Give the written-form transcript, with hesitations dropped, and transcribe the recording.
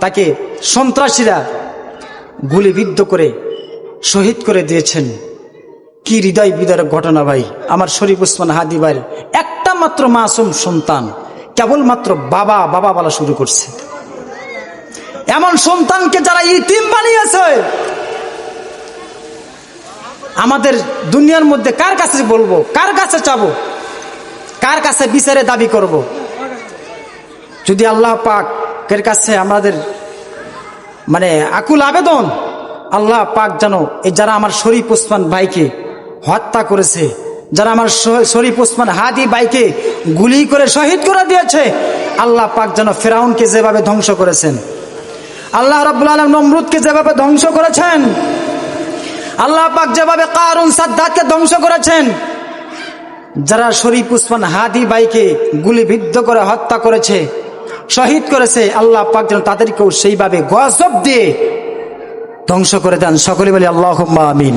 তাকে সন্ত্রাসীরা গুলিবিদ্ধ করে শহীদ করে দিয়েছেন। কি হৃদয় বিদারক ঘটনা ভাই। আমার শরীফ ওসমান হাদি ভাই একটা মাত্র মাসুম সন্তান, কেবলমাত্র বাবা বাবা বলা শুরু করছে। এমন সন্তানকে যারা ইতিম বানিয়েছে, আমাদের দুনিয়ার মধ্যে কার কাছে বলবো, কার কাছে চাবো, কার কাছে বিচারে দাবি করব? যদি আল্লাহ পাকের কাছে আমাদের আকুল আবেদন, আল্লাহ পাক যেন এই যারা আমার শরীফ ওসমান ভাইকে হত্যা করেছে, যারা আমার শরীফ ওসমান হাদি ভাইকে গুলি করে শহীদ করে দিয়েছে, আল্লাহ পাক যেন ফেরাউনকে যেভাবে ধ্বংস করেছেন, আল্লাহ রাব্বুল আলামিন নমরুদকে যেভাবে ধ্বংস করেছেন, আল্লাহ পাক যেভাবে কারুন সাদ্দাতকে ধ্বংস করেছেন, যারা শরীফ ওসমান হাদি ভাইকে গুলিবিদ্ধ করে হত্যা করেছে, শহীদ করেছে, আল্লাহ পাক যেন তাদেরকেও সেইভাবে গজব দিয়ে ধ্বংস করে দেন। সকলে বলি আল্লাহুম্মা আমিন।